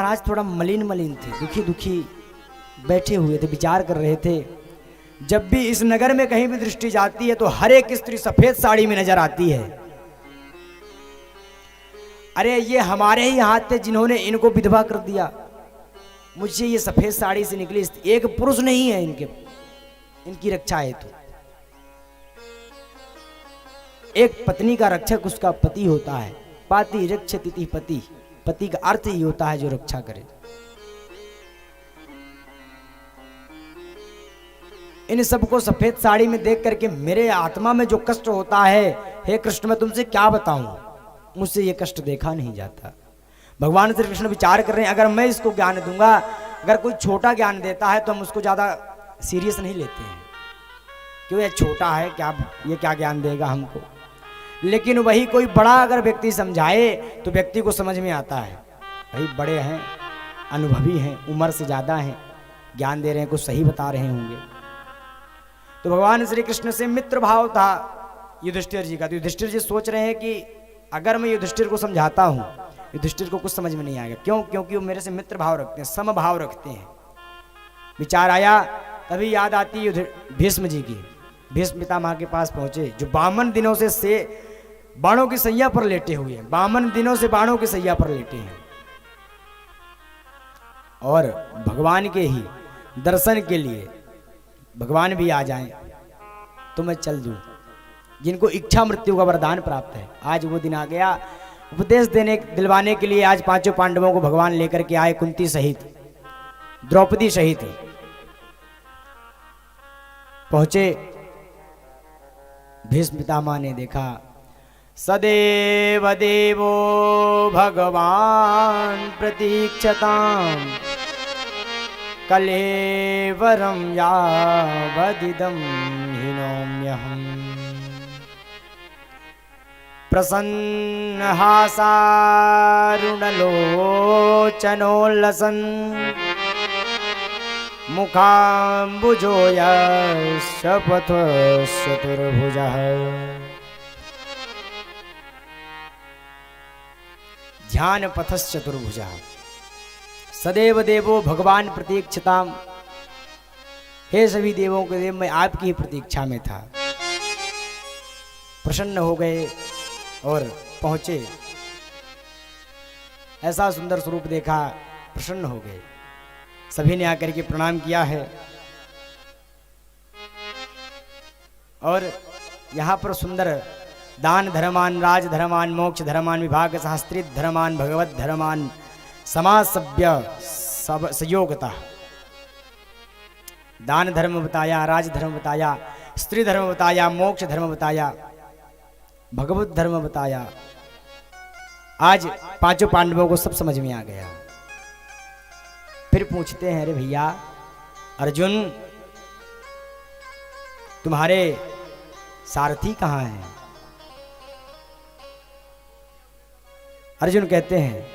महाराज थोड़ा मलिन मलिन थे, दुखी दुखी बैठे हुए थे, विचार कर रहे थे। जब भी इस नगर में कहीं भी दृष्टि जाती है तो हर एक स्त्री सफेद साड़ी में नजर आती है। अरे ये हमारे ही हाथ थे जिन्होंने इनको विधवा कर दिया। मुझे ये सफेद साड़ी से निकली एक पुरुष नहीं है इनकी रक्षा हेतु। एक पत्नी का रक्षक उसका पति होता है। पाति रक्षति पति, पति का अर्थ ही होता है जो रक्षा करे। इन सबको सफेद साड़ी में देख करके मेरे आत्मा में जो कष्ट होता है, हे कृष्ण मैं तुमसे क्या बताऊं, मुझसे ये कष्ट देखा नहीं जाता। भगवान श्री कृष्ण विचार कर रहे हैं, अगर मैं इसको ज्ञान दूंगा, अगर कोई छोटा ज्ञान देता है तो हम उसको ज्यादा सीरियस नहीं लेते हैं, क्यों ये छोटा है, क्या ये क्या ज्ञान देगा हमको। लेकिन वही कोई बड़ा अगर व्यक्ति समझाए तो व्यक्ति को समझ में आता है, भाई बड़े हैं, अनुभवी हैं, उम्र से ज्यादा हैं, ज्ञान दे रहे हैं, कुछ सही बता रहे होंगे। तो भगवान श्री कृष्ण से मित्र भाव था युधिष्ठिर जी का। तो युधिष्ठिर जी सोच रहे हैं कि अगर मैं युधिष्ठिर को समझाता हूं, युधिष्ठिर को कुछ समझ में नहीं आएगा। क्यों? क्योंकि वो मेरे से मित्र भाव रखते हैं, समभाव रखते हैं। विचार आया, तभी याद आती भीष्म जी की। भीष्म पितामह के पास पहुंचे, जो 52 दिनों से बाणों की सैया पर लेटे हुए हैं, 52 दिनों से बाणों की सैया पर लेटे हैं, और भगवान के ही दर्शन के लिए भगवान भी आ जाएं तो मैं चल दूं। जिनको इच्छा मृत्यु का वरदान प्राप्त है, आज वो दिन आ गया। उपदेश दिलवाने के लिए आज पांचों पांडवों को भगवान लेकर के आए, कुंती सहित, द्रौपदी सहित पहुंचे। भीष्म पितामह ने देखा, सदैव देवो भगवान प्रतीक्षताम् कलेवरं यावदिदं हिनोम्यहम् प्रसन्नहासारुणलोचनोल्लसन् मुखाम्बुजो यस्य पथश्चतुर्भुजः ध्यान पथश्चतुर्भुजः सदैव देवो भगवान प्रतीक्षताम। हे सभी देवों के देव, मैं आपकी ही प्रतीक्षा में था। प्रसन्न हो गए और पहुंचे, ऐसा सुंदर स्वरूप देखा, प्रसन्न हो गए। सभी ने आकर के प्रणाम किया है। और यहां पर सुंदर दान धर्मान, राज धर्मान, मोक्ष धर्मान, विभाग शास्त्रित धर्मान, भगवत धर्मान, समाज सभ्य संयोगता, दान धर्म बताया, राज धर्म बताया, स्त्री धर्म बताया, मोक्ष धर्म बताया, भगवत धर्म बताया। आज पांचों पांडवों को सब समझ में आ गया। फिर पूछते हैं, अरे भैया अर्जुन, तुम्हारे सारथी कहां हैं? अर्जुन कहते हैं,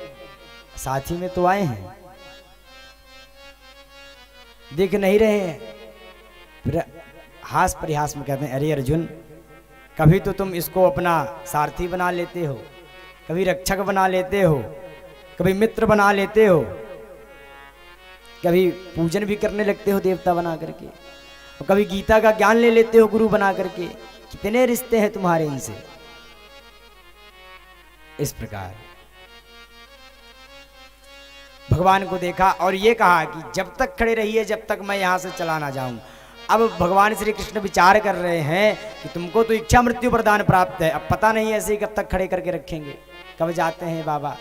साथी में तो आए हैं, देख नहीं रहे हैं। फिर हास परिहास में कहते हैं, अरे अर्जुन, कभी तो तुम इसको अपना सारथी बना लेते हो, कभी रक्षक बना लेते हो, कभी मित्र बना लेते हो, कभी पूजन भी करने लगते हो देवता बना करके, और कभी गीता का ज्ञान ले लेते हो गुरु बना करके। कितने रिश्ते हैं तुम्हारे इनसे। इस प्रकार भगवान को देखा और ये कहा कि जब तक खड़े रहिए, जब तक मैं यहां से चला ना जाऊं। अब भगवान श्री कृष्ण विचार कर रहे हैं कि तुमको तो इच्छा मृत्यु वरदान प्राप्त है, अब पता नहीं ऐसे ही कब तक खड़े करके रखेंगे, कब जाते हैं बाबा।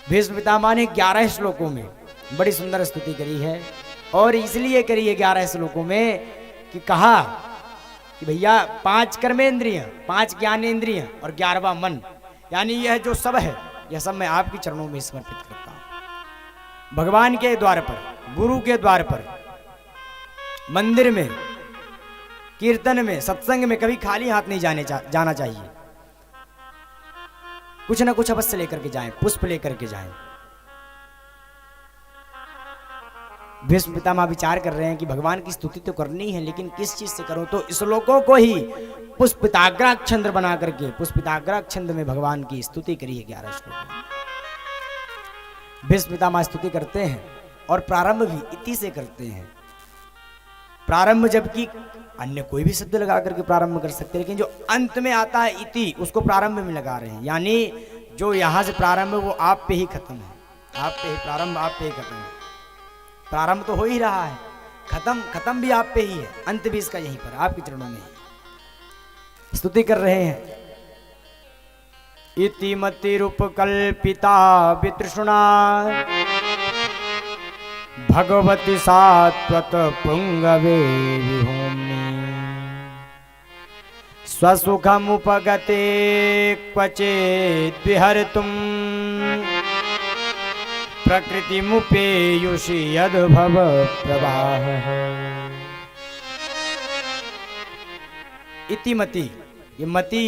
भीष्म पितामह ने 11 श्लोकों में बड़ी सुंदर स्तुति करी है, और इसलिए करी है 11 श्लोकों में कि कहा कि भैया 5 कर्मेंद्रियां, 5 ज्ञानेंद्रियां और 11वां मन, यानी यह जो सब है, यह सब मैं आपके चरणों में समर्पित करता हूं। भगवान के द्वार पर, गुरु के द्वार पर, मंदिर में, कीर्तन में, सत्संग में कभी खाली हाथ नहीं जाना चाहिए। कुछ ना कुछ अवश्य लेकर के जाएं, पुष्प लेकर के जाएं। भीष्म पितामह विचार कर रहे हैं कि भगवान की स्तुति तो करनी है, लेकिन किस चीज से करूं। तो इस लोगों को ही पुष्पिताग्राक्षंद्र बना करके, पुष्पिताग्राक्षंद्र में भगवान की स्तुति करी है 11 श्लोक में। भीष्म पितामह स्तुति करते हैं और प्रारंभ भी इति से करते हैं। प्रारंभ जबकि अन्य कोई भी शब्द लगा करके प्रारंभ कर सकते हैं, लेकिन जो अंत में आता है इति उसको प्रारंभ में लगा रहे हैं। यानी जो यहाँ से प्रारंभ है वो आप पे ही खत्म है, आप पे ही प्रारंभ, आप पे ही खत्म है। प्रारंभ तो हो ही रहा है, खत्म भी आप पे ही है, अंत भी इसका यहीं पर आपके चरणों में ही। स्तुति कर रहे हैं। इति मतिरुपकल्पिता वितृष्णा भगवती सात्वत पुंगवे विहोम्नि स्वसुखमुपगते क्वचेत् विहर्तुं प्रकृतिमुपेयुषि यद्भव प्रवाहः। इति मति, ये मति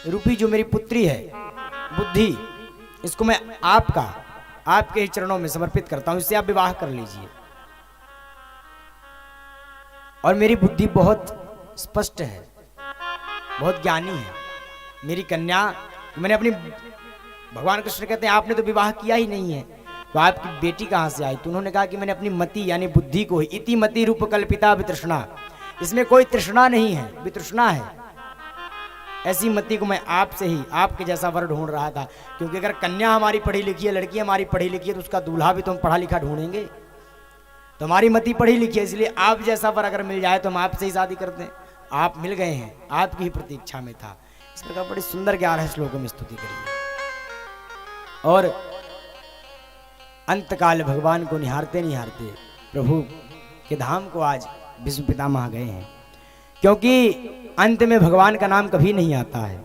रूपी जो मेरी पुत्री है बुद्धि, इसको मैं आपके ही चरणों में समर्पित करता हूं, इससे आप विवाह कर लीजिए। और मेरी बुद्धि बहुत स्पष्ट है, बहुत ज्ञानी है मेरी कन्या। मैंने अपनी, भगवान कृष्ण कहते हैं आपने तो विवाह किया ही नहीं है, तो आपकी बेटी कहां से आई? तो उन्होंने कहा कि मैंने अपनी मति यानी बुद्धि को, इति मति रूप कल्पिता वितृष्णा, इसमें कोई तृष्णा नहीं है, वितृष्णा है। ऐसी मति को मैं आपसे ही, आपके जैसा वर ढूंढ रहा था। क्योंकि अगर कन्या हमारी पढ़ी लिखी है, लड़की हमारी पढ़ी लिखी है, तो उसका दूल्हा भी तो हम पढ़ा लिखा ढूंढेंगे। तो हमारी मति पढ़ी लिखी है, इसलिए आप जैसा वर अगर मिल जाए तो हम आपसे ही शादी करते हैं। आप मिल गए हैं, आपकी ही प्रतीक्षा में था। इस प्रकार बड़ी सुंदर 11 श्लोकों में स्तुति करिए। और अंतकाल भगवान को निहारते निहारते प्रभु के धाम को आज भीष्म पितामह गए हैं। क्योंकि अंत में भगवान का नाम कभी नहीं आता है।